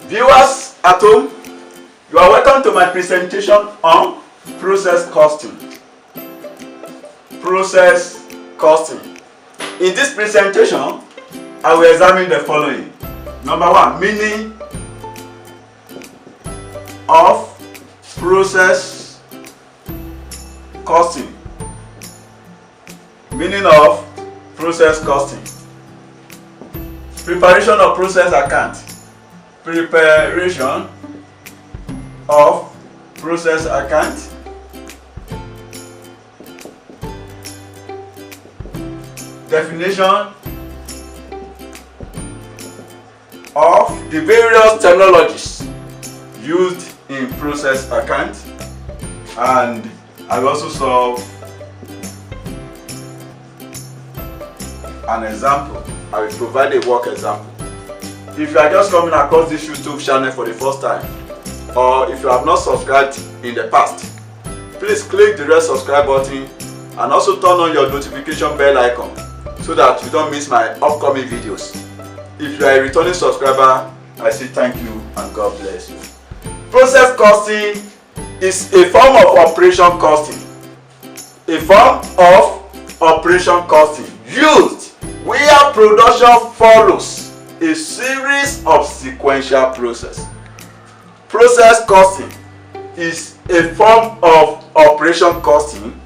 Viewers at home, you are welcome to my presentation on process costing. Process costing. In this presentation, I will examine the following. Number one, meaning of process costing. Meaning of process costing. Preparation of process account. Preparation of process account. Definition of the various technologies used in process account, and I will also solve an example. I will provide a work example. If you are just coming across this YouTube channel for the first time, or if you have not subscribed in the past, please click the red subscribe button and also turn on your notification bell icon so that you don't miss my upcoming videos. If you are a returning subscriber, I say thank you and God bless you. Process costing is a form of operation costing. A form of operation costing used where production follows a series of sequential process. Process costing is a form of operation costing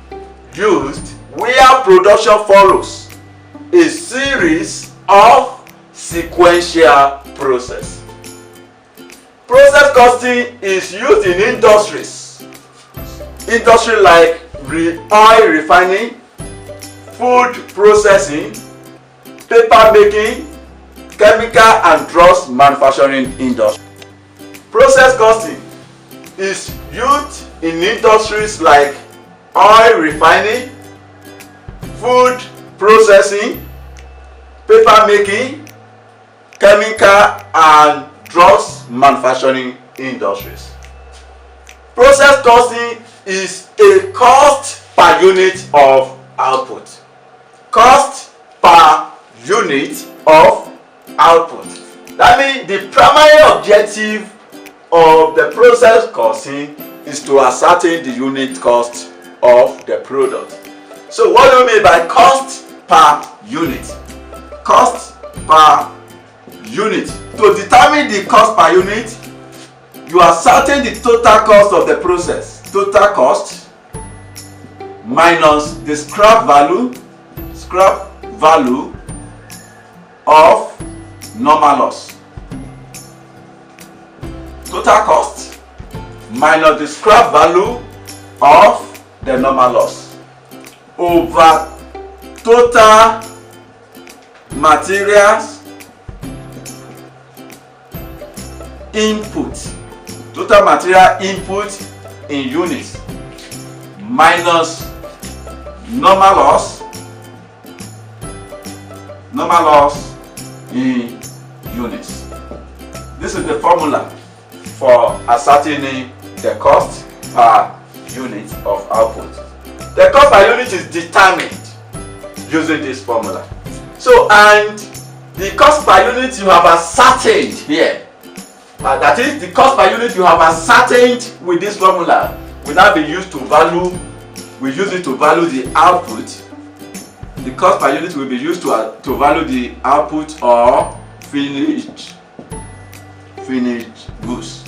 used where production follows a series of sequential process. Process costing is used in industries. Industry like oil refining, food processing, paper making, chemical and drugs manufacturing industry. Process costing is used in industries like oil refining, food processing, paper making, chemical and drugs manufacturing industries. Process costing is a cost per unit of output. Cost per unit of output. That means the primary objective of the process costing is to ascertain the unit cost of the product. So what do you mean by cost per unit? Cost per unit. To determine the cost per unit, you ascertain the total cost of the process. Total cost minus the scrap value of normal loss. Total cost minus the scrap value of the normal loss over total materials input. Total material input in units minus normal loss in units. This is the formula for ascertaining the cost per unit of output. The cost per unit is determined using this formula. So, and the cost per unit you have ascertained here, that is, the cost per unit you have ascertained with this formula will now be used to value. We use it to value the output. The cost per unit will be used to value the output or finished goods.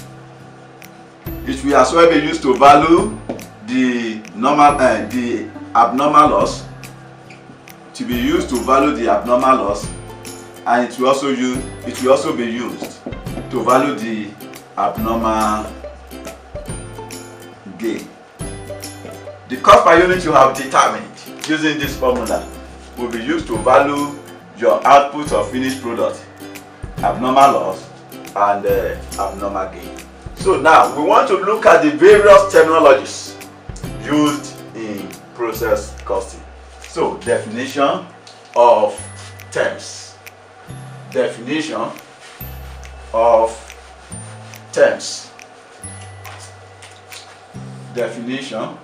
It will as well be used to value the abnormal loss. To be used to value the abnormal loss, and it will also be used to value the abnormal gain. The cost per unit you have determined using this formula will be used to value your output of finished product, abnormal loss and abnormal gain. So now we want to look at the various technologies used in process costing. So definition of terms. Definition of terms. Definition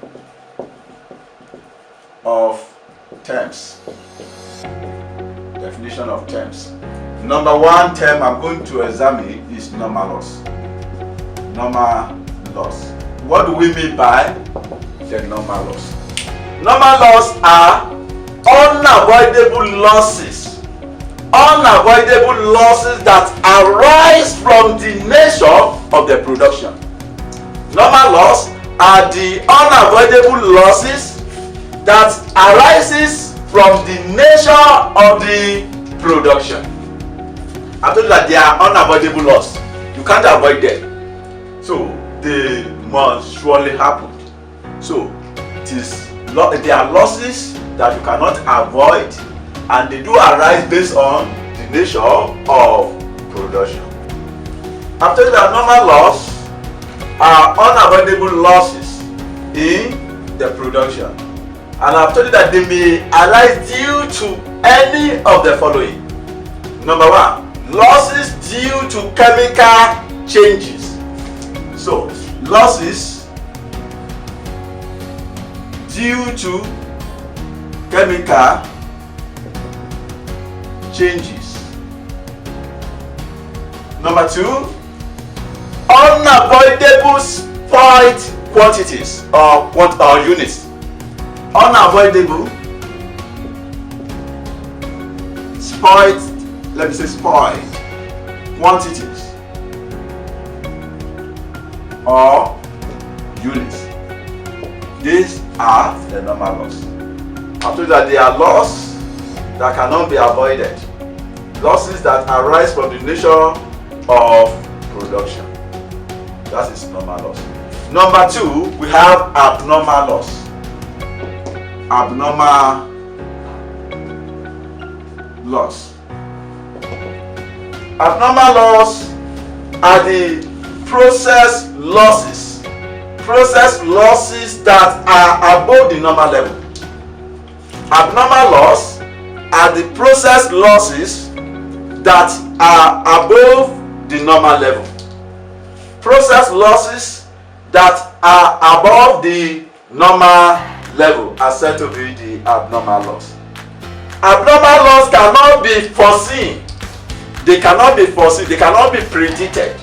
of terms. Definition of terms. Number one term I'm going to examine is normal loss. Normal loss. What do we mean by the normal loss? Normal loss are unavoidable losses. Unavoidable losses that arise from the nature of the production. Normal loss are the unavoidable losses that arises from the nature of the production. I told you that they are unavoidable loss. You can't avoid them. So they must surely happen. So they are losses that you cannot avoid, and they do arise based on the nature of production. I've told you that normal loss are unavoidable losses in the production. And I've told you that they may arise due to any of the following. Number one, losses due to chemical changes. So, losses due to chemical changes. Number two, unavoidable spoiled quantities or units. Unavoidable spoiled quantities or units. These are the normal loss. After that, they are losses that cannot be avoided. Losses that arise from the nature of production. That is normal loss. Number two, we have abnormal loss. Abnormal loss. Abnormal loss are the process losses. Process losses that are above the normal level. Abnormal loss are the process losses that are above the normal level. Process losses that are above the normal level are said to be the abnormal loss. Abnormal loss cannot be foreseen. They cannot be foreseen. They cannot be predicted.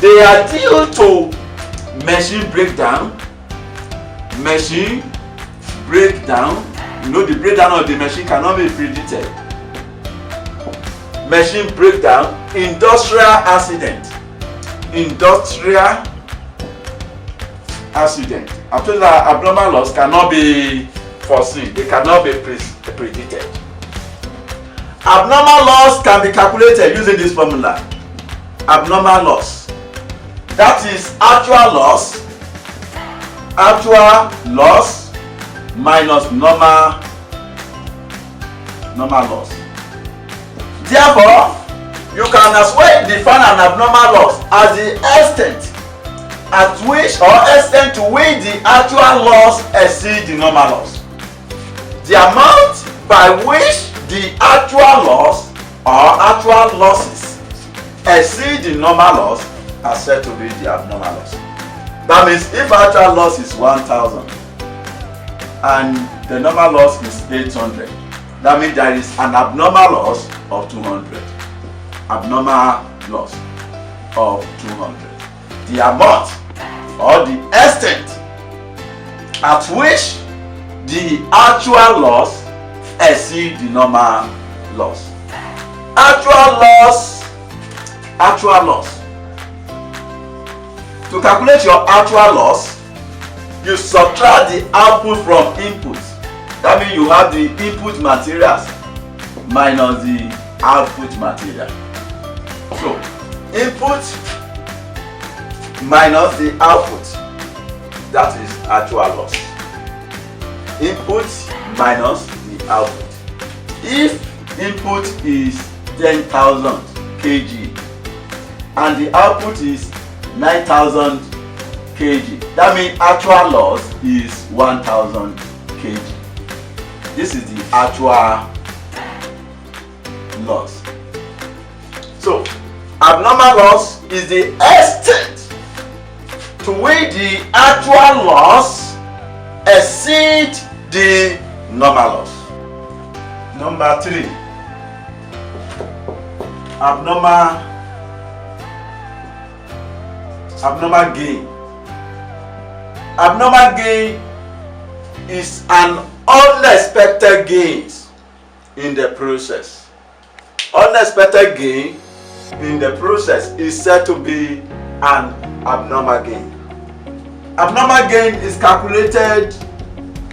They are due to machine breakdown. Machine breakdown. You know, the breakdown of the machine cannot be predicted. Machine breakdown, industrial accident. Industrial accident. After that, abnormal loss cannot be foreseen. They cannot be predicted. Abnormal loss can be calculated using this formula. Abnormal loss, that is actual loss minus normal loss. Therefore, you can as well define an abnormal loss as the extent at which or extent to which the actual loss exceeds the normal loss. The amount by which the actual loss or actual losses exceed the normal loss are said to be the abnormal loss. That means if actual loss is 1,000 and the normal loss is 800, that means there is an abnormal loss of 200. Abnormal loss of 200. The amount or the extent at which the actual loss exceeds the normal loss. Actual loss. To calculate your actual loss, you subtract the output from input. That means you have the input materials minus the output material. So, input minus the output, that is actual loss. Input minus the output. If input is 10,000 kg and the output is 9,000 kg, that means actual loss is 1,000 kg. This is the actual loss. So, abnormal loss is the extent to which the actual loss exceeds the normal loss. Number 3. abnormal gain. Abnormal gain is an unexpected gain in the process. Unexpected gain in the process is said to be an abnormal gain. Abnormal gain is calculated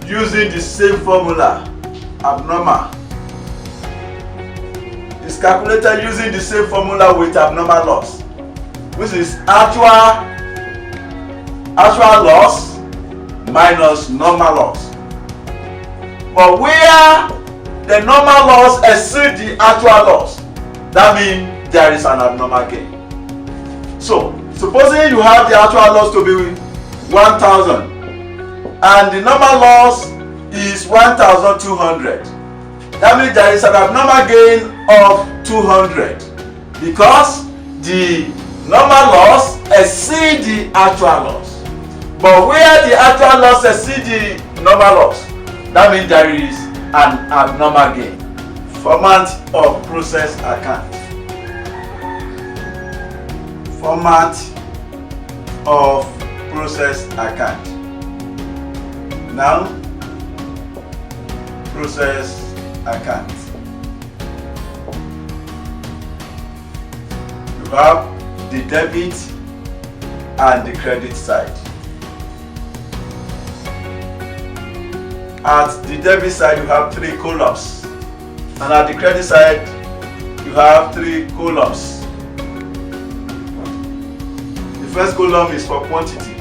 using the same formula. Abnormal is calculated using the same formula with abnormal loss, which is actual loss minus normal loss. But where the normal loss exceeds the actual loss, that means there is an abnormal gain. So, supposing you have the actual loss to be 1,000 and the normal loss is 1,200. That means there is an abnormal gain of 200 because the normal loss exceeds the actual loss. But where the actual loss exceeds the normal loss, that means there is an abnormal gain. Format of process account. Format of process account. Now, process account. You have the debit and the credit side. At the debit side, you have 3 columns, and at the credit side, you have 3 columns. The first column is for quantity,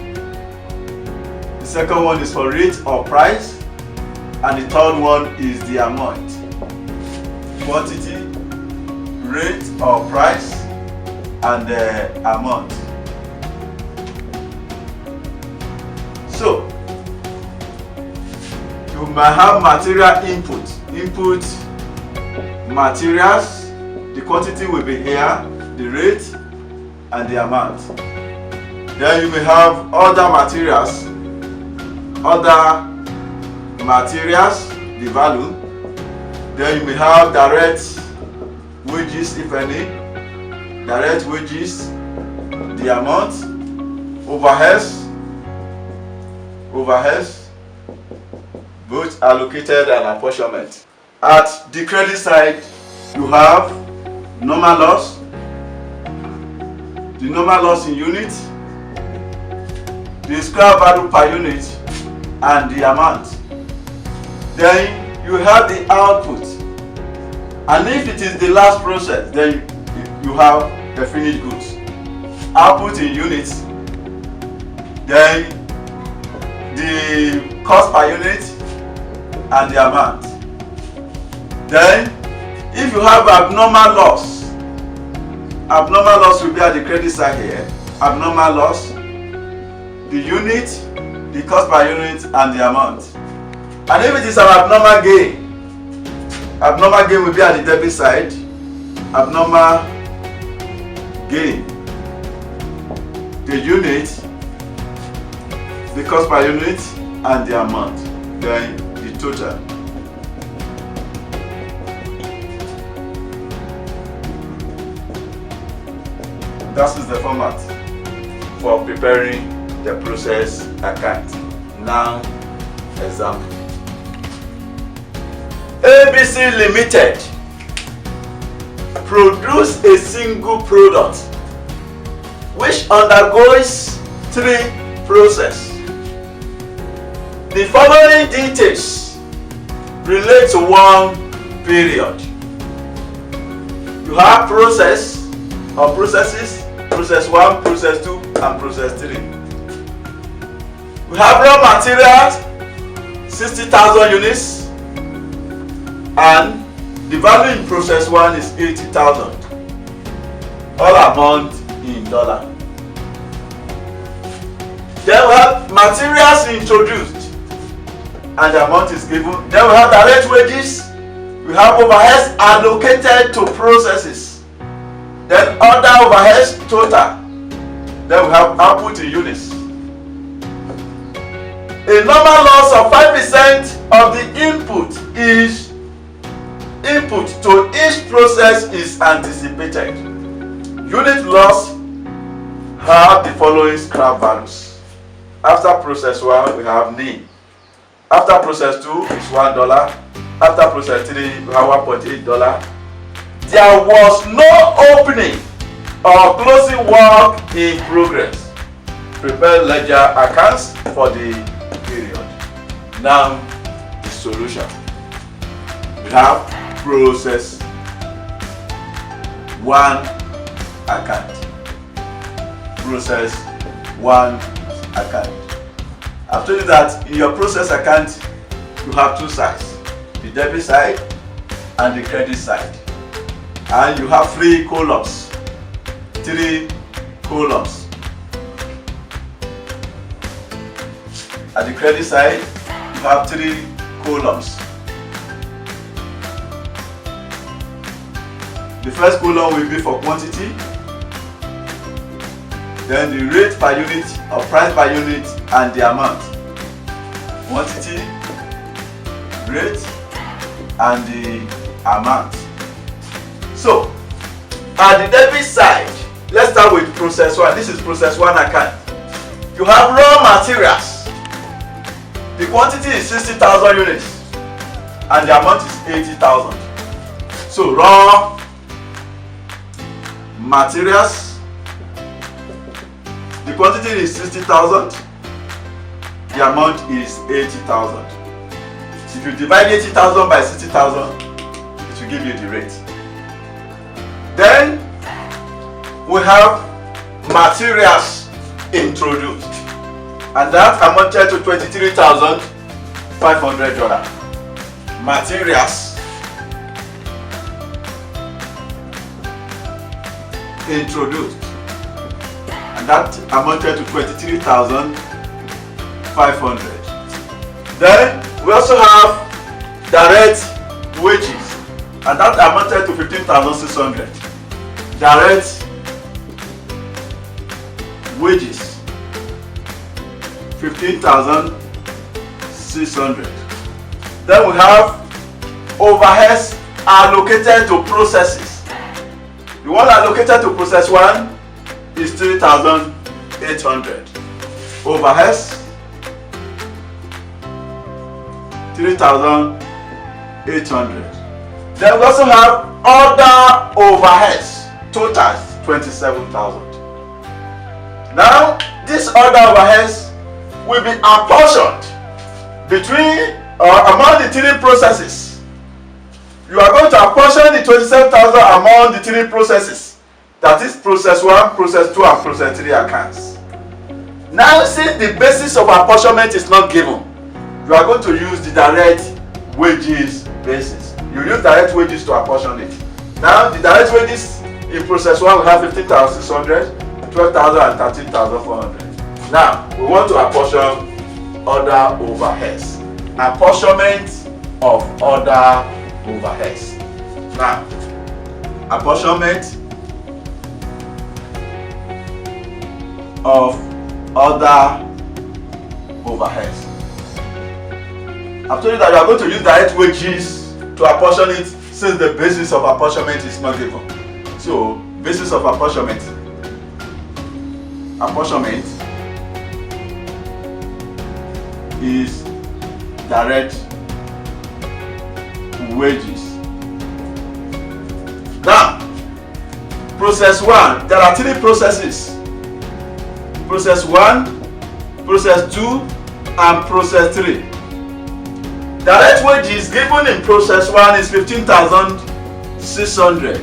the second one is for rate or price, and the third one is the amount. Quantity, rate or price, and the amount. So, you might have material input. Input materials, the quantity will be here, the rate, and the amount. Then you may have other materials, the value. Then you may have direct wages, if any, direct wages, the amount, overheads, both allocated and apportionment. At the credit side, you have normal loss, the normal loss in units, the scrap value per unit, and the amount. Then you have the output, and if it is the last process, then you have the finished goods. Output in units, then the cost per unit, and the amount. Then if you have abnormal loss will be at the credit side here. Abnormal loss, the unit, the cost per unit, and the amount. And if it is an abnormal gain will be at the debit side. Abnormal gain, the unit, the cost per unit, and the amount. Then the total. That is the format for preparing the process account. Now, example. ABC Limited produce a single product which undergoes 3 processes. The following details relate to one period. You have process or processes, process 1, process 2, and process 3. We have raw materials, 60,000 units, and the value in process 1 is 80,000. All amount in dollar. Then we have materials introduced, and the amount is given. Then we have direct wages. We have overheads allocated to processes. Then other overheads total. Then we have output in units. A normal loss of 5% of the input is input to each process is anticipated. Unit loss have the following scrap values. After process 1, we have nil. After process 2 is $1. After process 3, we have $1.8. There was no opening or closing work in progress. Prepare ledger accounts for the period. Now, the solution. We have process 1 account. Process 1 account. I've told you that in your process account, you have two sides, the debit side and the credit side. And you have 3 columns. 3 columns. At the credit side, you have 3 columns. The first column will be for quantity, then the rate per unit or price per unit and the amount. Quantity, rate, and the amount. So, at the debit side, let's start with process 1. This is process 1 account. You have raw materials. The quantity is 60,000 units and the amount is 80,000. So, raw materials, the quantity is 60,000, the amount is 80,000. If you divide 80,000 by 60,000, it will give you the rate. Then we have materials introduced, and that amounted to $23,500. Materials introduced, and that amounted to $23,500. Then we also have direct wages, and that amounted to 15,600. Direct wages, 15,600. Then we have overheads allocated to processes. The one allocated to process 1 is 3,800. Overheads 3,800. Then we also have other overheads, total 27,000. Now, these other overheads will be apportioned between or among the 3 processes. You are going to apportion the 27,000 among the 3 processes. That is process 1, process 2, and process 3 accounts. Now, since the basis of apportionment is not given, you are going to use the direct wages basis. You use direct wages to apportion it. Now, the direct wages in process 1 will have 15,600, 12,000, and 13,400. Now, we want to apportion other overheads. Apportionment of other overheads. Now, apportionment of other overheads. I've told you that you are going to use direct wages to apportion it since the basis of apportionment is not given. So, basis of apportionment. Apportionment is direct wages. Now, process 1, there are 3 processes. Process 1, process 2, and process 3. Direct wages given in process 1 is 15,600.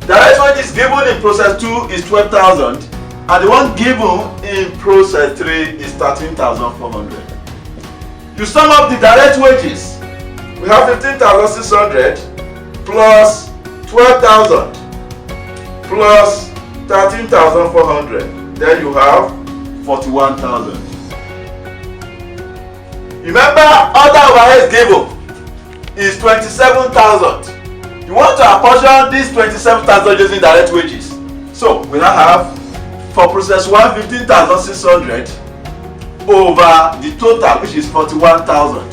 Direct wages given in process 2 is 12,000, and the one given in process 3 is 13,400. You sum up the direct wages. We have 15,600 plus 12,000 plus 13,400. Then you have 41,000. Remember, other overheads given is 27,000. You want to apportion this 27,000 using direct wages. So we now have for process 1 15,600 over the total, which is 41,000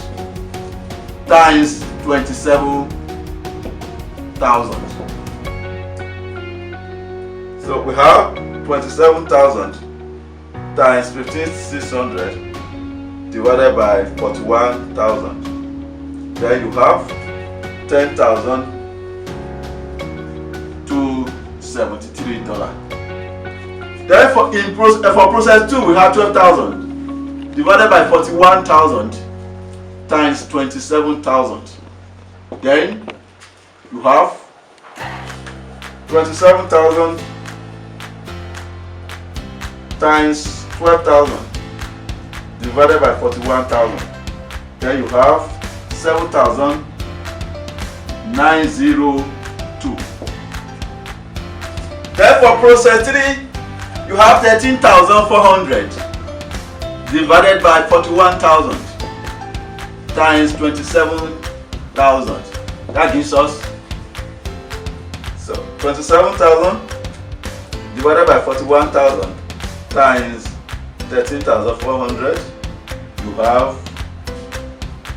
times 27,000. So we have 27,000 times 15,600 divided by 41,000. Then you have 10,273 dollars. Then for process 2 we have 12,000 divided by 41,000 times 27,000. Then you have 27,000 times 12,000 divided by 41,000. Then you have 7,902. Then for process 3 you have 13,400 divided by 41,000 times 27,000. That gives us 27,000 divided by 41,000 times 13,400. You have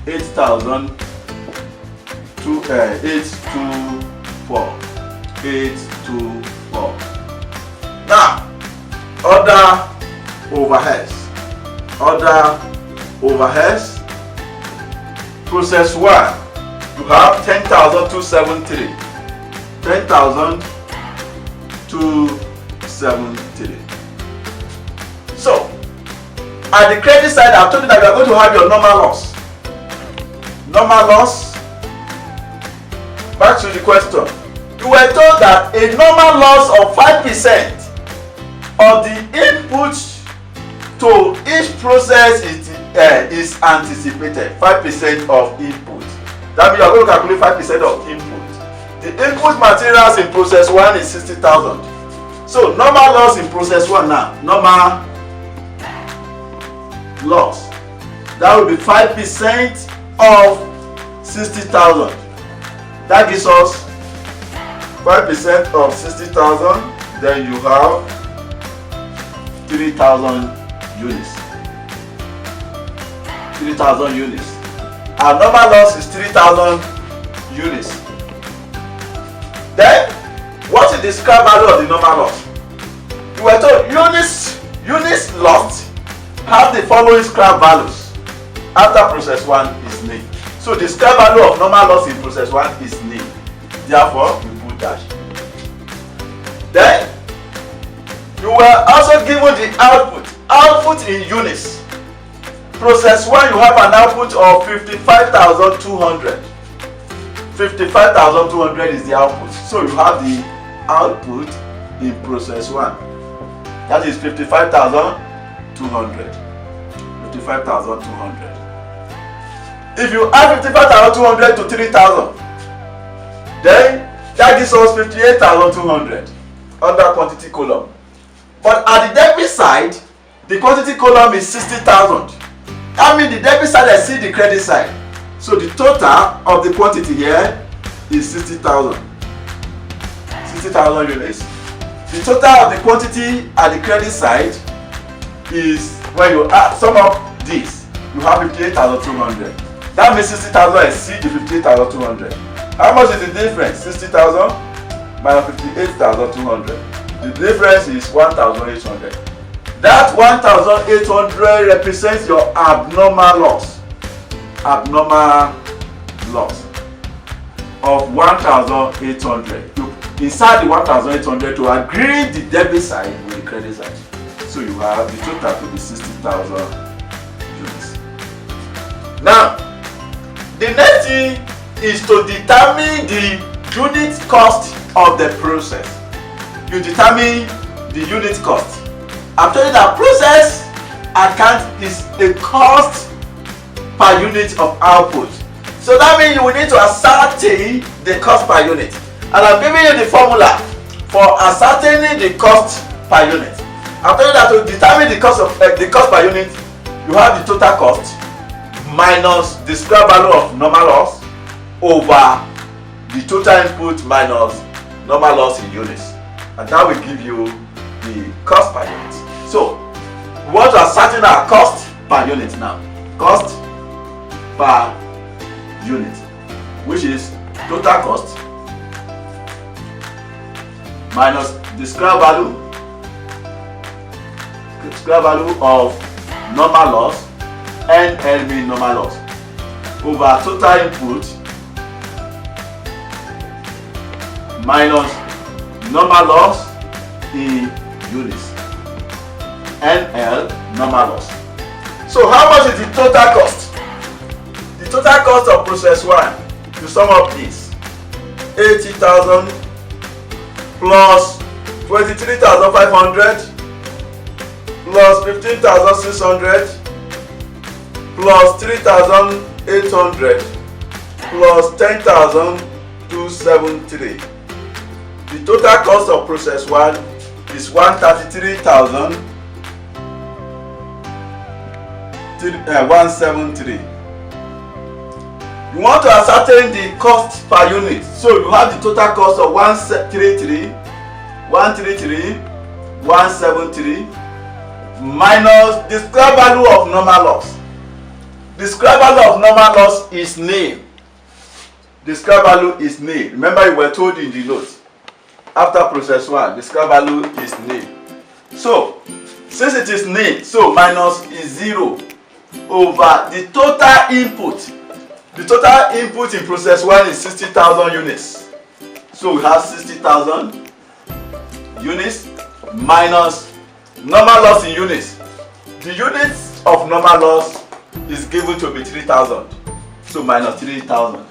824. Now, other overheads. Process 1, you have 10,273. 10,273. So, at the credit side, I've told you that you are going to have your normal loss. Back to the question. You were told that a normal loss of 5% of the input to each process is anticipated. 5% of input. That means you are going to calculate 5% of input. The input materials in process 1 is 60,000. So normal loss in process 1 now. Normal loss. That will be 5% of 60,000. That gives us 5% of 60,000. Then you have 3,000 units. 3,000 units. Our normal loss is 3,000 units. Then, what is the scrap value of the normal loss? You were told units lost have the following scrap values after process 1 is nil. So the scrap value of normal loss in process 1 is nil. Therefore, we put dash. Then, you were also given the output in units. Process 1, you have an output of 55,200. 55,200 is the output. So you have the output in process 1. That is 55,200. 55,200. If you add 55,200 to 3,000, then that gives us 58,200 under quantity column. But at the debit side, the quantity column is 60,000. That means the debit side exceeds the credit side. So the total of the quantity here is 60,000. 60,000 units. The total of the quantity at the credit side is, when you sum up this, you have 58,200. That means 60,000 exceeds the 58,200. How much is the difference? 60,000 minus 58,200. The difference is 1,800. That 1,800 represents your abnormal loss. Abnormal loss of 1,800. Inside the 1,800 to agree the debit side with the credit side. So you have the total to be 60,000 units. Now, the next thing is to determine the unit cost of the process. You determine the unit cost. I'm telling you that process account is a cost per unit of output. So that means you will need to ascertain the cost per unit. And I'm giving you the formula for ascertaining the cost per unit. I'm telling you that to determine the cost per unit, you have the total cost minus the square value of normal loss over the total input minus normal loss in units. And that will give you the cost per unit. So, we want to ascertain our cost per unit now. Cost per unit, which is total cost minus the square value of normal loss, NL mean normal loss, over total input minus normal loss in units, NL normal loss. So how much is the total cost? The total cost of process 1, to sum up this, 80,000 plus 23,500 plus 15,600 plus 3,800 plus 10,273. The total cost of process 1 is 133,173. You want to ascertain the cost per unit. So you have the total cost of 133,173 minus the square value of normal loss. The square value of normal loss is nil. The square value is nil. Remember, you were told in the notes after process 1, the square value is nil. So since it is nil, so minus is 0 over the total input. The total input in process 1 is 60,000 units. So we have 60,000 units minus normal loss in units. The units of normal loss is given to be 3,000. So minus 3,000.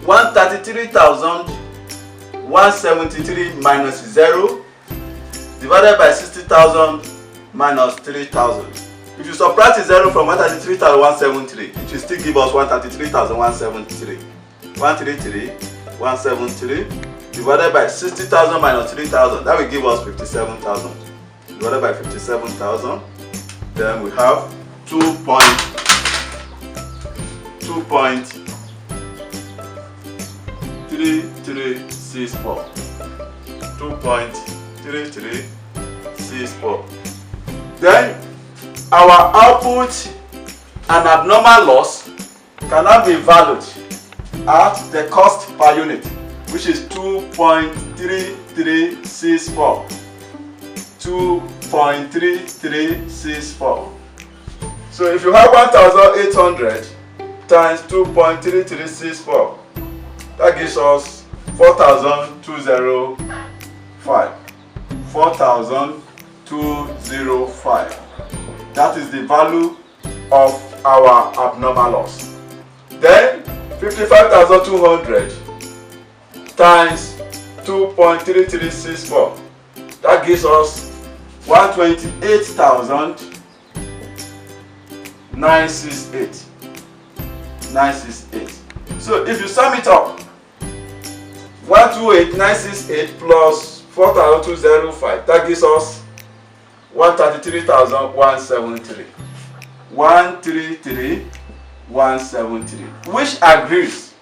$133,173 minus 0 divided by 60,000 minus 3,000. If you subtract 0 from 133,173, it will still give us 133,173. 133,173 divided by 60,000 minus 3,000, that will give us 57,000. Divided by 57,000, then we have 2.3364. 2.3364. Then our output and abnormal loss cannot be valued at the cost per unit, which is 2.3364. 2.3364. So if you have 1,800 times 2.3364, that gives us 4,205. 4,205. That is the value of our abnormal loss. Then 55,200 times 2.3364. That gives us 128,968. 968. So if you sum it up, 128,968 plus 4,205, that gives us 133,173. 133,173, which agrees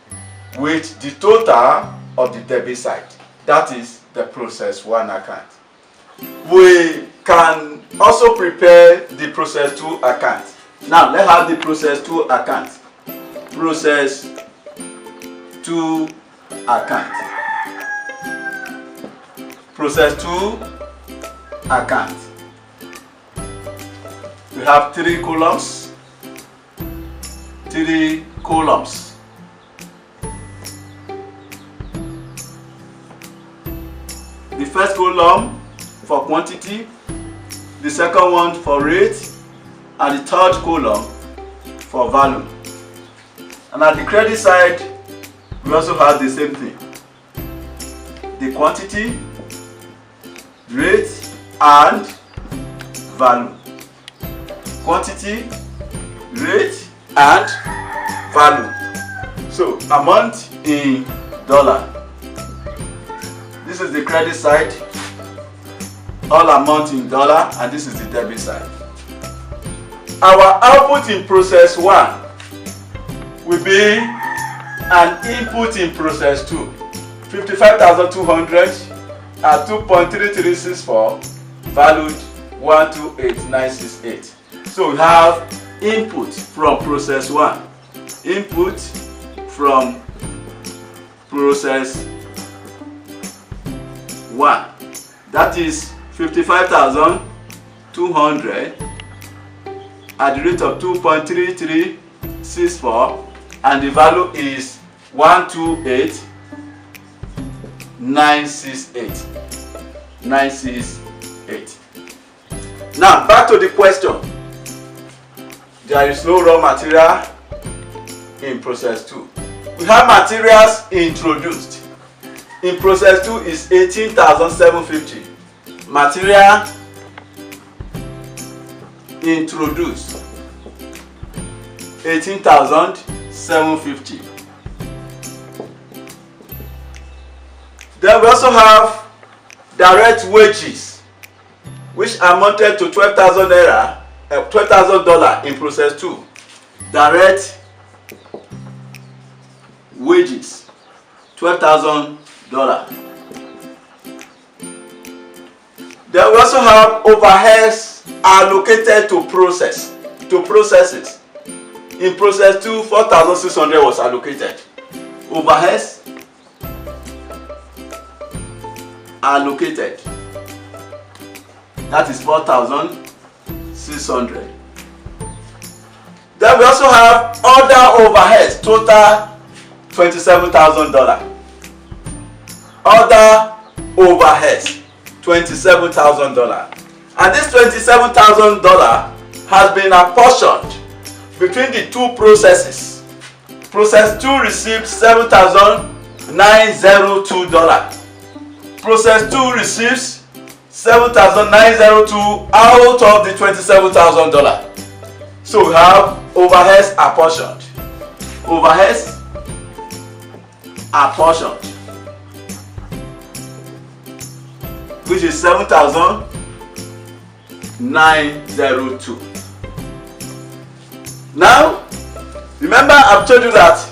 with the total of the debit side. That is the process 1 account. We can also prepare the process 2 account. Now let's have the process 2 account. Process 2 account. Process 2 account. We have 3 columns. 3 columns. The first column for quantity, the second one for rate, and the third column for value. And at the credit side, we also have the same thing. The quantity, rate, and value. Quantity, rate, and value. So amount in dollar. This is the credit side, all amount in dollar, and this is the debit side. Our output in process 1 will be an input in process 2. 55,200 at 2.3364 valued 128968. So we have input from process 1. Input from process 1. That is 55,200 at the rate of 2.3364, and the value is 128968. Now back to the question. There is no raw material in process 2. We have materials introduced. In process 2 is 18,750. Material introduced 18,750. Then we also have direct wages, which amounted to 12,000 naira, $12,000 in process 2. Direct wages, $12,000. Then we also have overheads allocated to processes. In process 2, 4,600 was allocated. Overheads allocated, that is 4,600. Then we also have other overheads, total $27,000. Other overheads, $27,000. And this $27,000 has been apportioned between the two processes. Process 2 received $7,902. Process 2 receives $7,902 out of the $27,000. So we have overheads apportioned. Overheads apportioned, which is $7,902. Now, remember I've told you that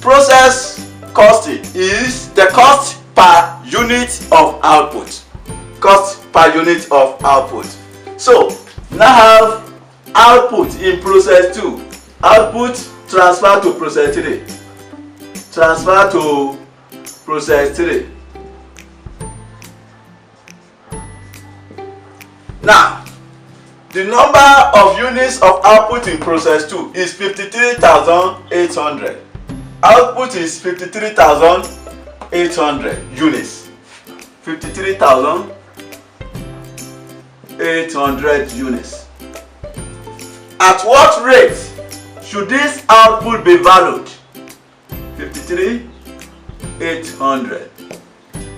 process costing is the cost per unit of output. Cost per unit of output. So, now have output in process 2. Output transfer to process 3. Transfer to process 3. Now, the number of units of output in process 2 is 53,800. Output is 53,800 units. 53,800 units. At what rate should this output be valued? 53,800.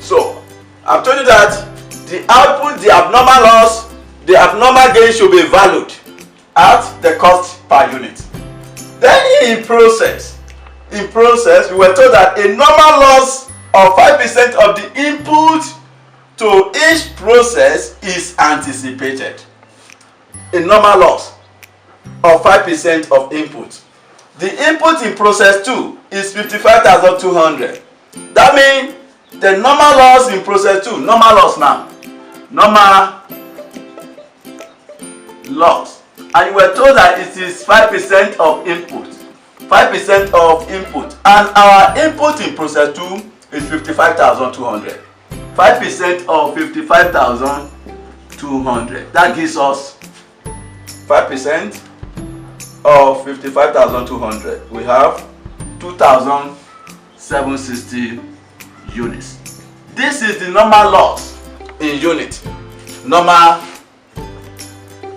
So, I've told you that the output, the abnormal loss, the abnormal gain should be valued at the cost per unit. Then in process, we were told that a normal loss of 5% of the input to each process is anticipated. A normal loss of 5% of input. The input in process 2 is 55,200. That means the normal loss in process 2, normal loss now, normal loss, and you were told that it is 5% of input. 5% of input, and our input in process 2 is 55,200. 5% of 55,200. That gives us 5% of 55,200. We have 2,760 units. This is the normal loss in unit. Normal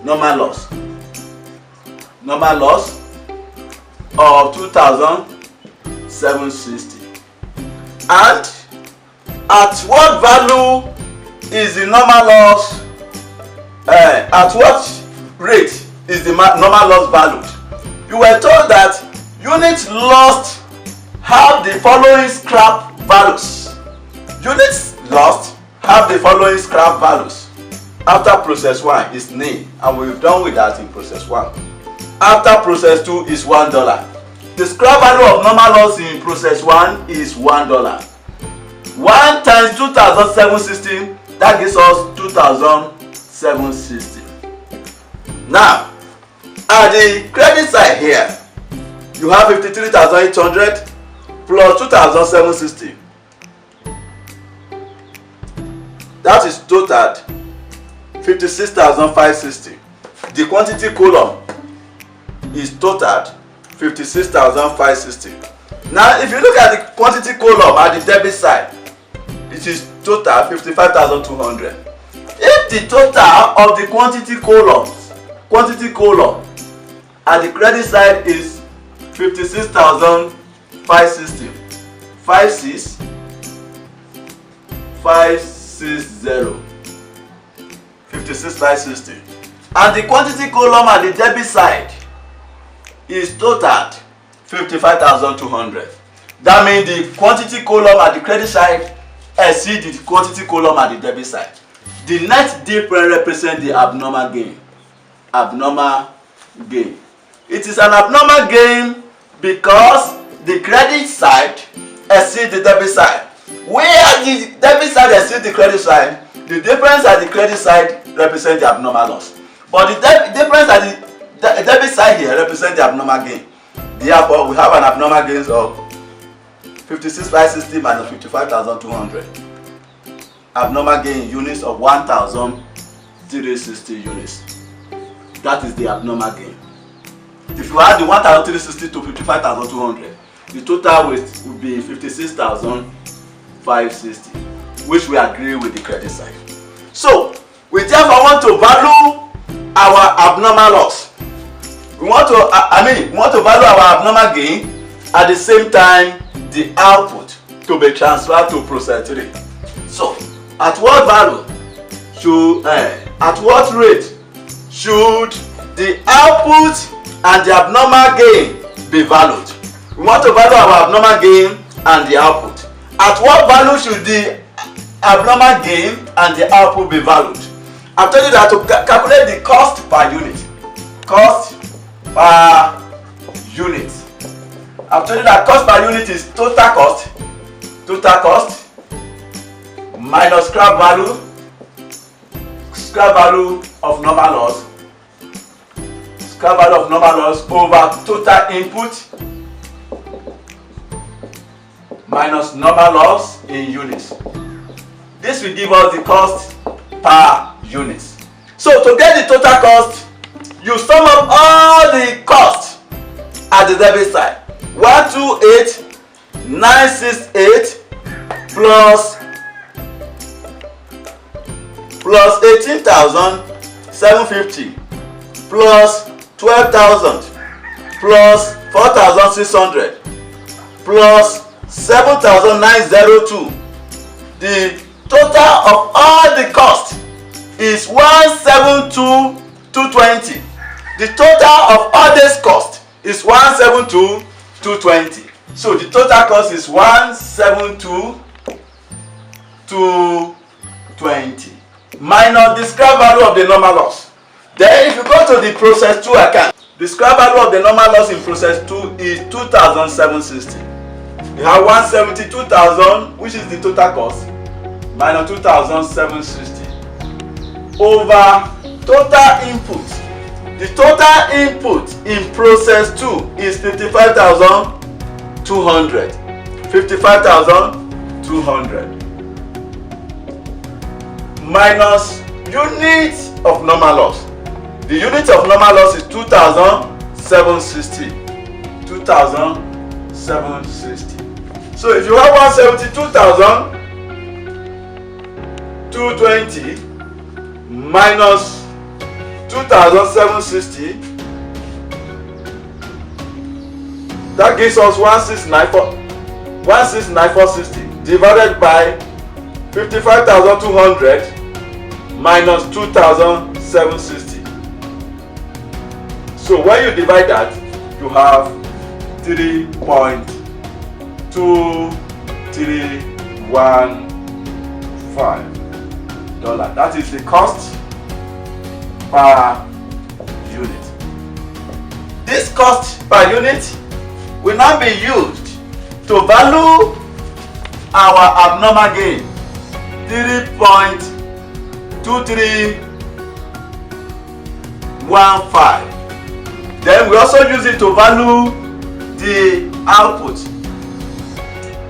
loss. Normal loss of 2,760. And at what value is the normal loss? At what rate is the normal loss valued? You were told that units lost have the following scrap values. Units lost have the following scrap values. After process 1 is nil, and we've done with that in process 1. After process 2 is $1. The scrap value of normal loss in process 1 is $1. 1 times 2,760, that gives us 2,760. Now, at the credit side here, you have 53,800 plus 2,760. That is total 56,560. The quantity column is total 56,560. Now, if you look at the quantity column at the debit side, it is total 55,200. If the total of the quantity column at the credit side is 56,560, 56,560, and the quantity column at the debit side is total 55,200. That means the quantity column at the credit side exceeds the quantity column at the debit side. The net difference represents the abnormal gain. Abnormal gain. It is an abnormal gain because the credit side exceeds the debit side. Where the debit side exceeds the credit side, the difference at the credit side represents the abnormal loss. But the difference at the debit side here represents the abnormal gain. Therefore, we have an abnormal gain of 56,560 minus 55,200. Abnormal gain in units of 1,360 units. That is the abnormal gain. If you add the 1,360 to 55,200, the total will be 56,560, which we agree with the credit side. So, we therefore want to value our abnormal loss. We want to value our abnormal gain, at the same time the output to be transferred to process 3. So, at what rate should the output and the abnormal gain be valued? We want to value our abnormal gain and the output. At what value should the abnormal gain and the output be valued? I've told you that to calculate the cost per unit. Cost per unit. I've told you that cost per unit is total cost minus scrap value of normal loss, scrap value of normal loss over total input minus normal loss in units. This will give us the cost per unit. So to get the total cost, you sum up all the costs at the debit side. 128,968 plus 18,750 plus 12,000 plus 4,600 plus 7,902. The total of all the cost is 172,220. The total of all this cost is 172,220. So the total cost is 172,220 minus the scrap value of the normal loss. Then if you go to the process 2 account, the scrap value of the normal loss in process 2 is 2,760. You have 172,000, which is the total cost, minus 2,760 over total input. The total input in process 2 is 55,200. 55,200 minus unit of normal loss. The unit of normal loss is 2,760. 2,760. So if you have 172,220 minus 2,760, that gives us 169,460 divided by 55,200 minus 2,760. So when you divide that, you have 3.2315 $. That is the cost per unit. This cost per unit will now be used to value our abnormal gain. 3.2315 Then we also use it to value the output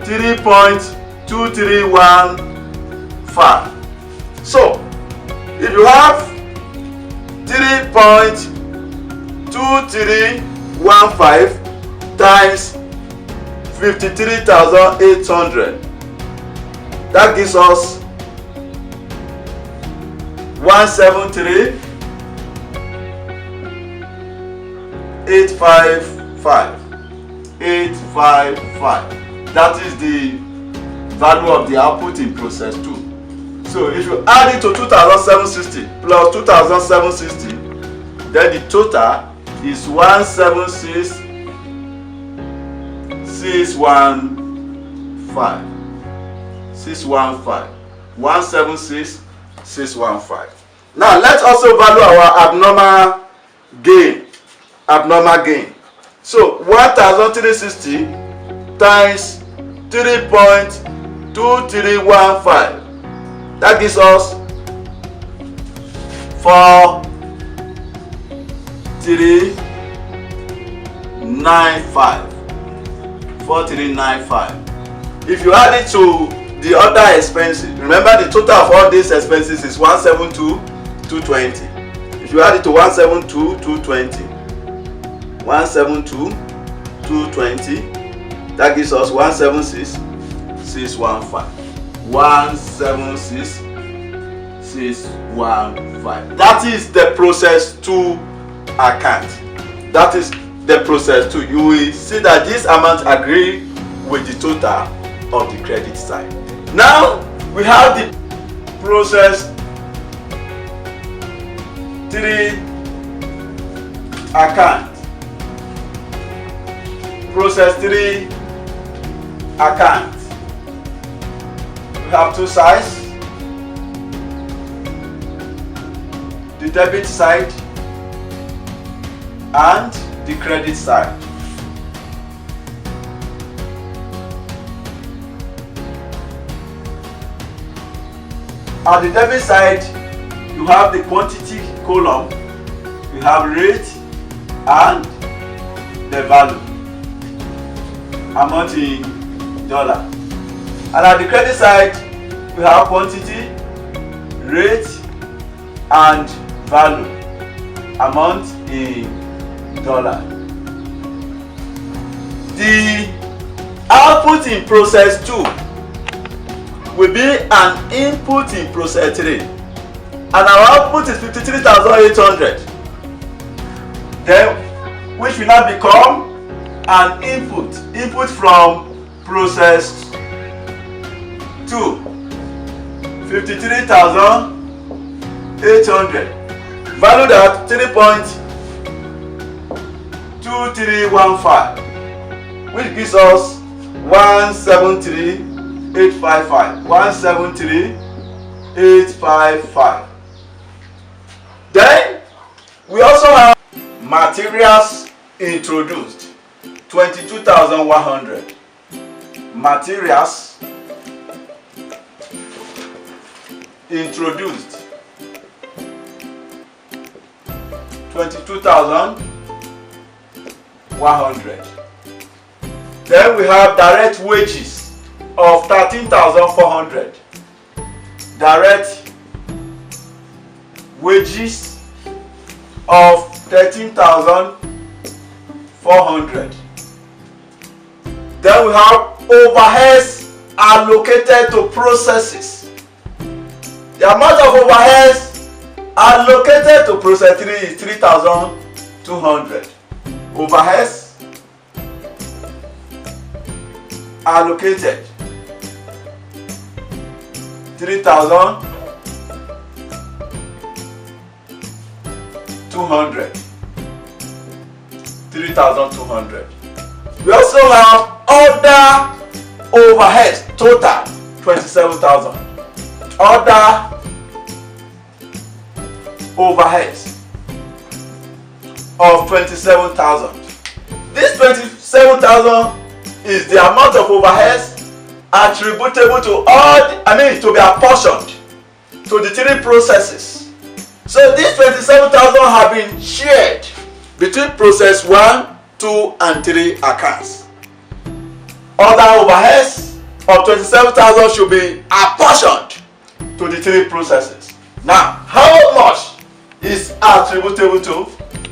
3.2315. So if you have 3.2315 times 53,800, that gives us 173,855. That is the value of the output in process 2. So if you add it to 2,760 plus 2,760, then the total is 176,615. 176,615. Now let's also value our abnormal gain. So 1,360 times 3.2315. That gives us 4395. If you add it to the other expenses, remember the total of all these expenses is 172,220. If you add it to 172,220, 172,220, that gives us 176,615. 176,615. That is the process 2 account. That is the process 2. You will see that this amount agree with the total of the credit side. Now we have the process 3 account. Process 3 account. We have two sides. The debit side and the credit side. At the debit side, you have the quantity column, you have rate and the value, amount in dollar. And at the credit side, we have quantity, rate and value, amount in dollar. The output in process 2 will be an input in process 3, and our output is 53,800, then which will now become an input from process 2, 53,800, valued at 3.2315, which gives us 173,855. 173,855. Then we also have materials introduced, 22,100. Materials introduced, 22,100. Then we have direct wages of 13,400. Direct wages of 13,400. Then we have overheads allocated to processes. The amount of overheads allocated to process 3 is 3,200. Overheads allocated 3,200. 3,200. We also have other overheads, total 27,000. Other overheads of 27,000. This 27,000 is the amount of overheads attributable to all, to be apportioned to the 3 processes. So these 27,000 have been shared between process 1, 2, and 3 accounts. Other overheads of 27,000 should be apportioned to the 3 processes. Now, how much is attributable to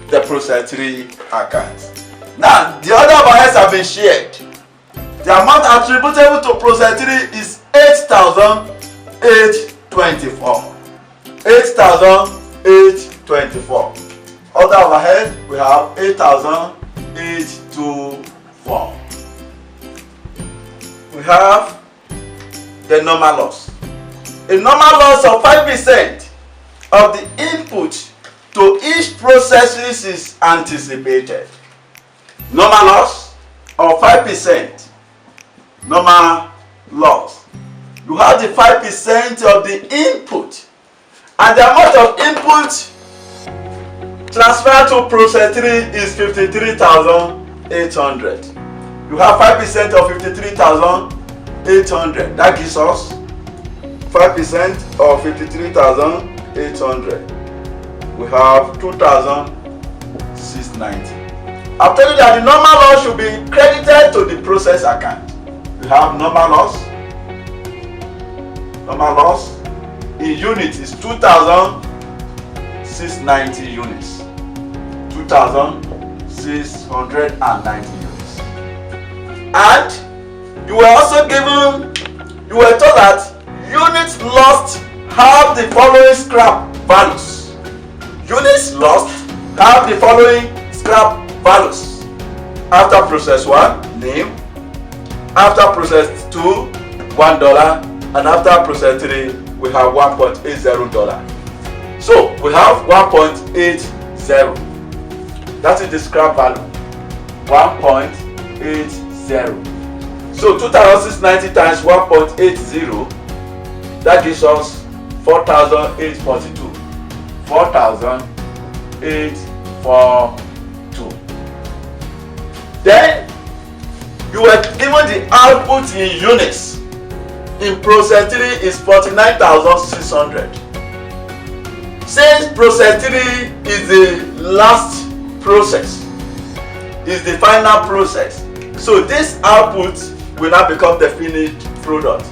the process 3 accounts? Now, the other overheads have been shared. The amount attributable to process 3 is 8,824. 8,824. Other overhead, we have 8,824. We have the normal loss. A normal loss of 5% of the input to each process is anticipated. Normal loss of 5%. Normal loss. You have the 5% of the input, and the amount of input transferred to process 3 is 53,800. You have 5% of 53,800. That gives us 5% of 53,800. We have 2,690. I've told you that the normal loss should be credited to the process account. We have normal loss. Normal loss in units is 2,690 units. 2,690 units. And you were also told that units lost have the following scrap values. Units lost have the following scrap values. After process 1, name. After process 2, $1. And after process 3, we have $1.80. So we have 1.80. That is the scrap value. 1.80. So 2,690 times 1.80, that gives us 4,842. 4,842. Then you were given the output in units. In process 3 is 49,600. Since process 3 is the last process, is the final process, so this output will now become the finished product.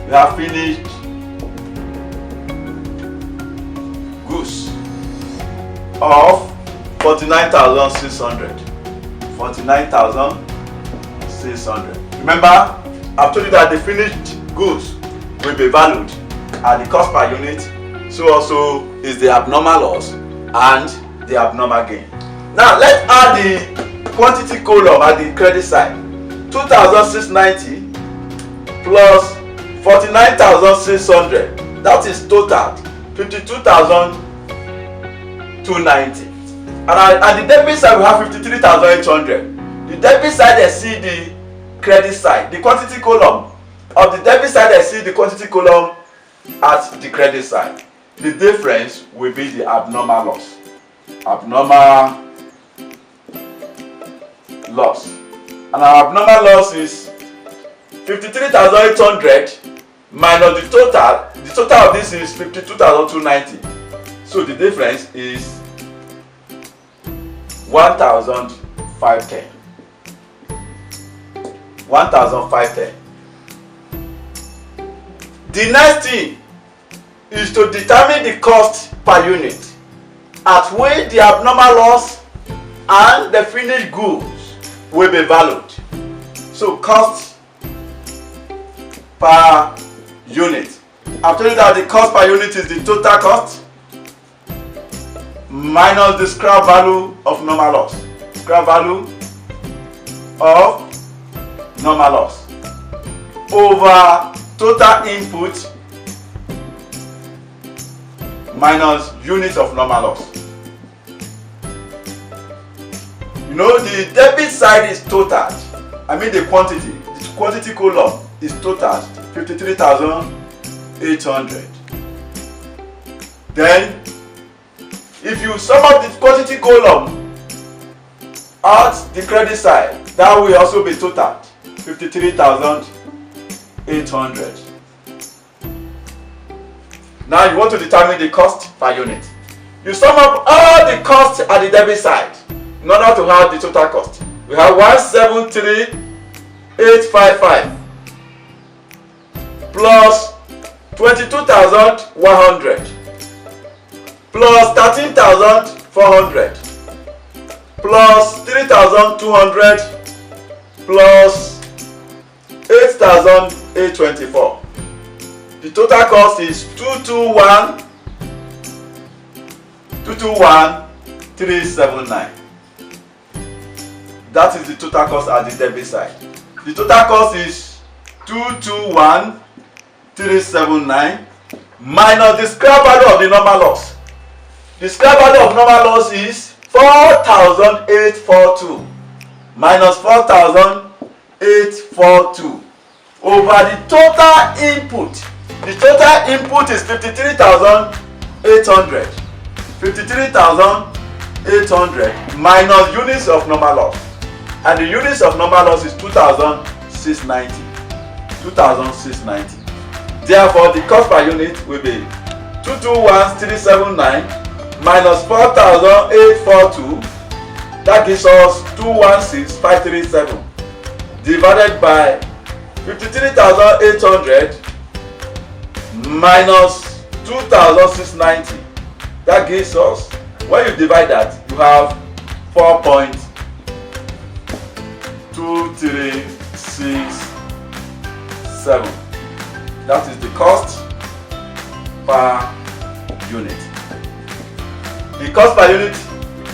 We have finished goods of 49,600. 49,600. Remember, I've told you that the finished goods will be valued at the cost per unit. So also is the abnormal loss and the abnormal gain. Now let's add the quantity column at the credit side. 2,690 plus 49,600. That is total 52,290. And at the debit side we have 53,800. The debit side exceeds the credit side. The quantity column of the debit side exceeds the quantity column at the credit side. The difference will be the abnormal loss. Abnormal loss. And our abnormal loss is 53,800 minus the total. The total of this is 52,290. So the difference is 1,510. 1,510. The next thing is to determine the cost per unit at which the abnormal loss and the finished goods will be valued. So cost per unit. I've told you that the cost per unit is the total cost minus the scrap value of normal loss. Scrap value of normal loss over total input minus units of normal loss. You know, the debit side is totaled. I mean the quantity. The quantity column is totaled 53,800. Then, if you sum up the quantity column at the credit side, that will also be totaled 53,800. Now you want to determine the cost per unit. You sum up all the costs at the debit side in order to have the total cost. We have 173,855 plus 22,100 plus 13,400 plus 3,200 plus 8,824. The total cost is 221,379. That is the total cost at the debit side. The total cost is 221,379 minus the scrap value of the normal loss. The scrap value of normal loss is 4,842 minus 4,842 over the total input. The total input is 53,800. 53,800 minus units of normal loss. And the units of normal loss is 2,690. 2,690. Therefore, the cost per unit will be 221,379 minus 4,842. That gives us 216,537 divided by 53,800 minus 2,690. That gives us, when you divide that, you have 4.2367. That is the cost per unit. The cost per unit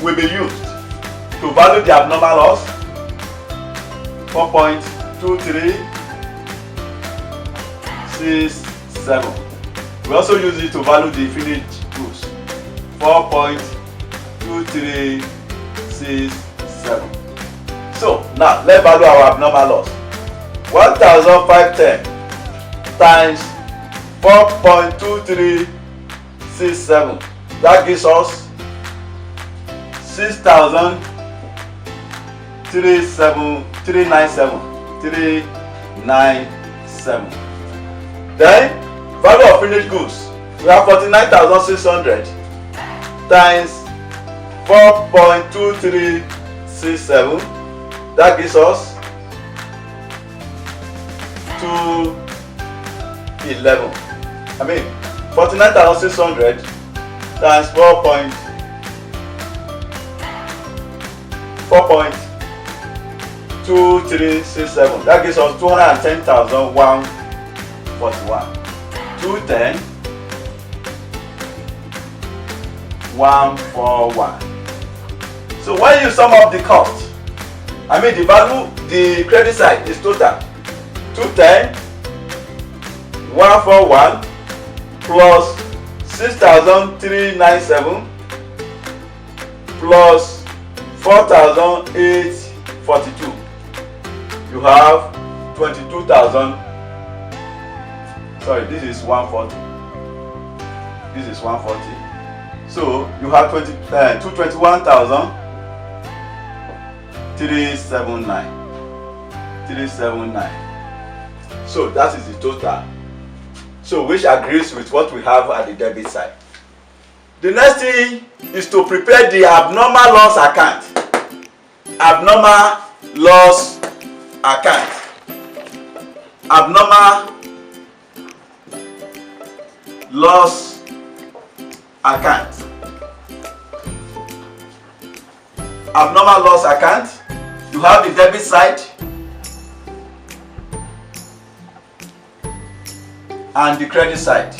will be used to value the abnormal loss, 4.2367. We also use it to value the finished goods, 4.2367. So now let's value our abnormal loss. 1,510 times 4.2367. That gives us 6,397. Then value of finished goods. We have 49,600 times 4.2367. That gives us 211. 49,600 times 4.2367. That gives us 210,141. 210,141. So when you sum up the cost, the value, the credit side is total 210,141 plus 6,397 plus 4,842. You have 22,000. Sorry, this is 140. This is 140. So you have 221,379. 379. So that is the total. So which agrees with what we have at the debit side. The next thing is to prepare the abnormal loss account. Abnormal loss account. Abnormal loss account. Abnormal loss account. You have the debit side and the credit side.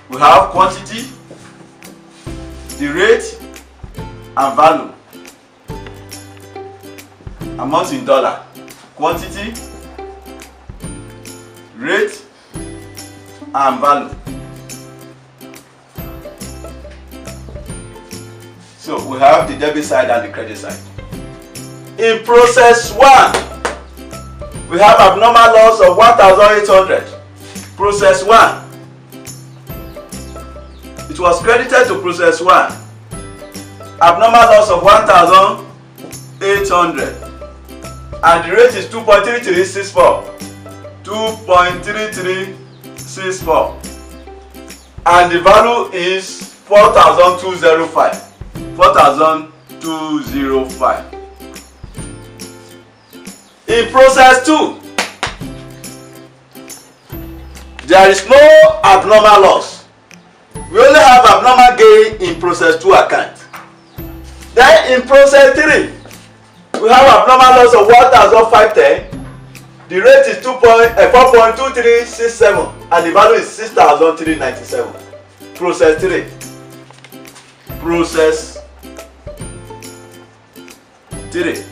We have quantity, the rate and value. Amount in dollar. Quantity, rate and value. So we have the debit side and the credit side. In process 1, we have abnormal loss of 1,800. Process 1. It was credited to process 1. Abnormal loss of 1,800. And the rate is 2.3364. 2.3364. 64 and the value is 4,205. 4,205. In process 2, there is no abnormal loss. We only have abnormal gain in process 2 account. Then in process 3, we have abnormal loss of 1,510. The rate is 4.2367 and the value is 6,397. Process 3. Process 3.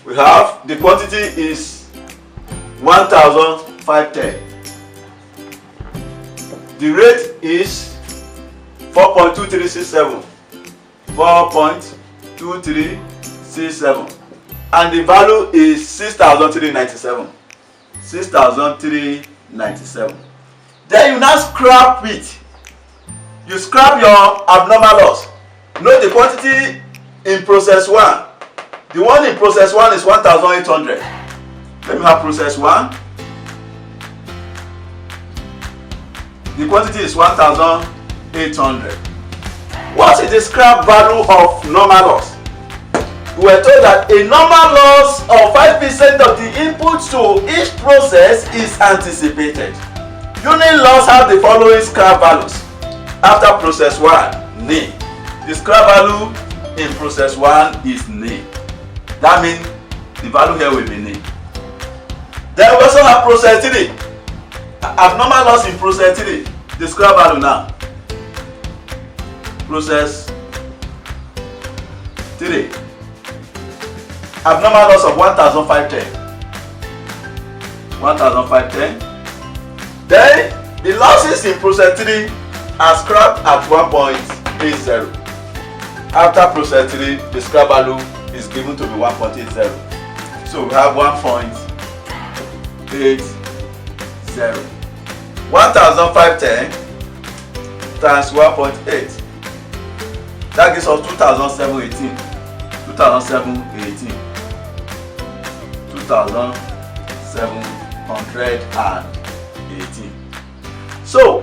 We have the quantity is 1,510. The rate is 4.2367. 4.2367 and the value is 6,397. 6,397. Then you now scrap it. You scrap your abnormal loss. Note the quantity in process 1. The one in process 1 is 1,800. Let me have process 1. The quantity is 1,800. What is the scrap value of normal loss? We were told that a normal loss of 5% of the inputs to each process is anticipated. Unit loss have the following scrap values. After process 1, nil. The scrap value in process 1 is nil. That means the value here will be nil. Then we also have process 3. Abnormal loss in process 3. The scrap value now. Process 3. Abnormal loss of 1,510. 1,510. Then the losses in process 3 are scrapped at 1.80. After process 3, the scrap value is given to be 1.80. So we have 1.80. 1,510 times 1.8. That gives us 2,718. 2,718. 2,718. So,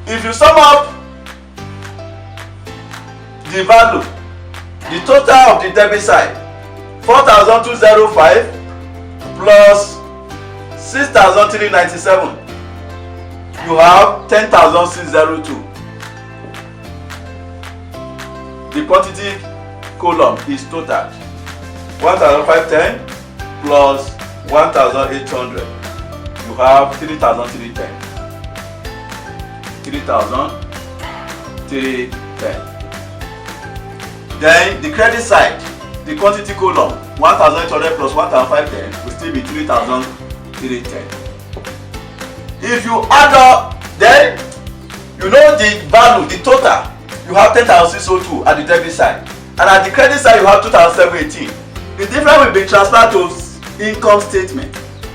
if you sum up the value, the total of the debit side, 4,205 plus 6,397, you have 10,602. The quantity column is total 1,510 plus 1,800. You have 3,310. 3,310. Then the credit side, the quantity column 1,800 plus 1,510 will still be 3,310. If you add up, then you know the value, the total. You have 10,602 at the debit side, and at the credit side you have 2,718. The difference will be transferred to income statement.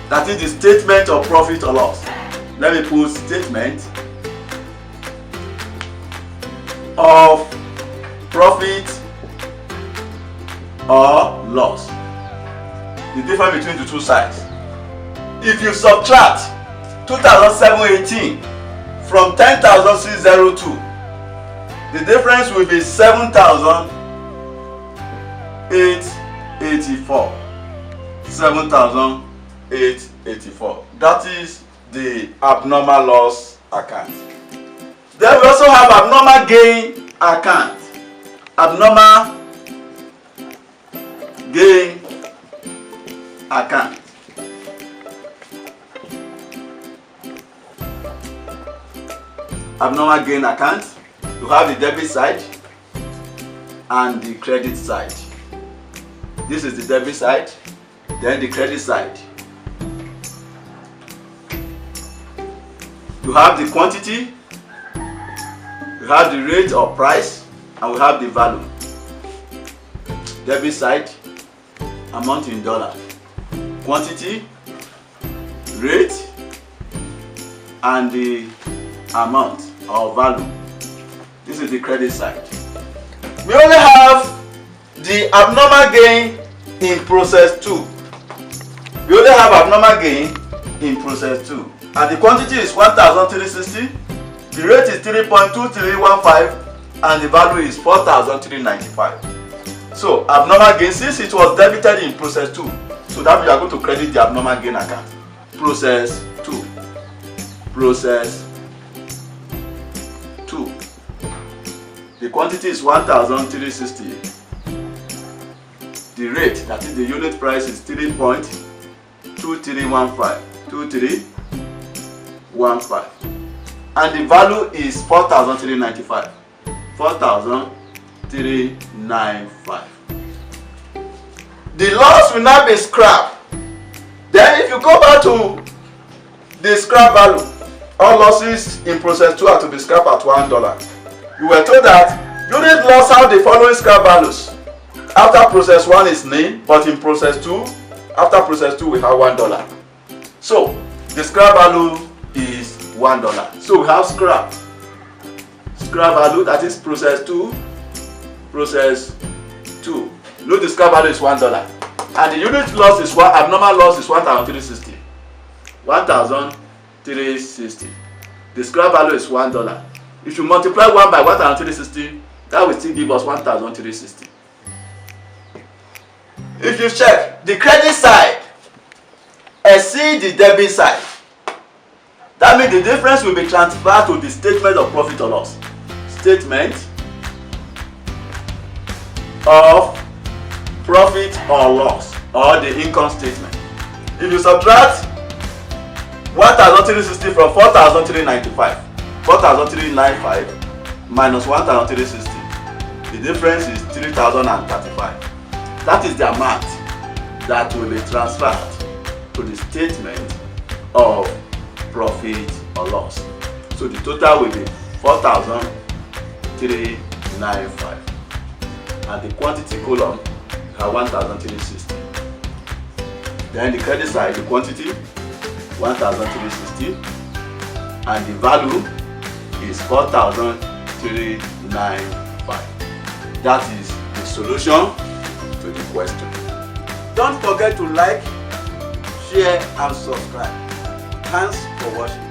That is the statement of profit or loss. Let me put statement of profit or loss. The difference between the two sides. If you subtract 2,718 from 10,602, the difference will be 7,884. 7,884. That is the abnormal loss account. Then we also have abnormal gain account. Abnormal gain account. Abnormal gain account. You have the debit side and the credit side. This is the debit side, then the credit side. You have the quantity, you have the rate or price, and we have the value. Debit side, amount in dollars. Quantity, rate, and the amount or value. This is the credit side. We only have the abnormal gain in process 2. We only have abnormal gain in process 2 and the quantity is 1,360, the rate is 3.2315 and the value is 4,395. So abnormal gain, since it was debited in process 2, so that we are going to credit the abnormal gain account. Process 2. Process 2. The quantity is 1,360. The rate, that is the unit price, is 3.2315. 2315. And the value is 4,395. 4,395. The loss will now be scrapped. Then if you go back to the scrap value, all losses in process 2 are to be scrapped at $1. You were told that unit loss have the following scrap values. After process 1 is nil, but in process 2, after process 2 we have $1. So the scrap value is $1. So we have scrap value, that is process 2. Process 2. Note the scrap value is $1. And the unit loss is abnormal loss is 1,360. 1,360. The scrap value is $1. If you multiply 1 by 1,360, that will still give us 1,360. If you check, the credit side exceeds the debit side. That means the difference will be transferred to the statement of profit or loss. Statement of profit or loss, or the income statement. If you subtract 1,360 from 4,395, 4,395 minus 1,360, the difference is 3,035. That is the amount that will be transferred to the statement of profit or loss. So the total will be 4,395. And the quantity column are 1,360. Then the credit side, the quantity 1,360, and the value is 4,395. That is the solution to the question. Don't forget to like, share and subscribe. Thanks for watching.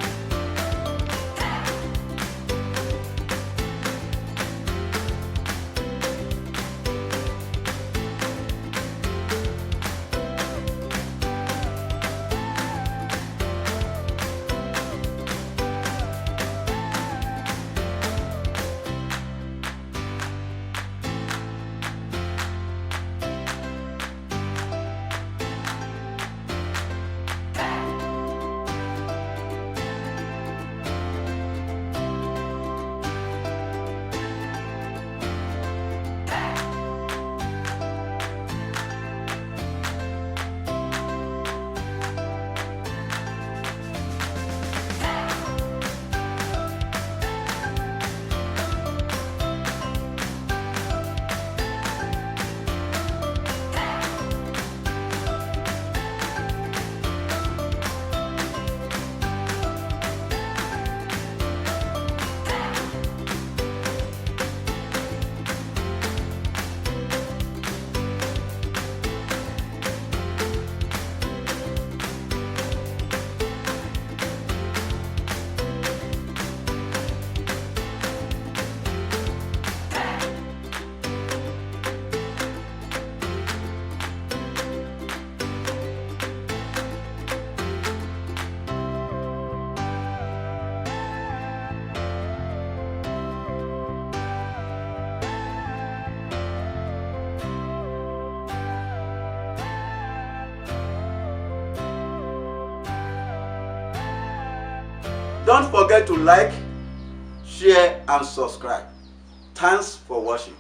Don't forget to like, share and subscribe. Thanks for watching.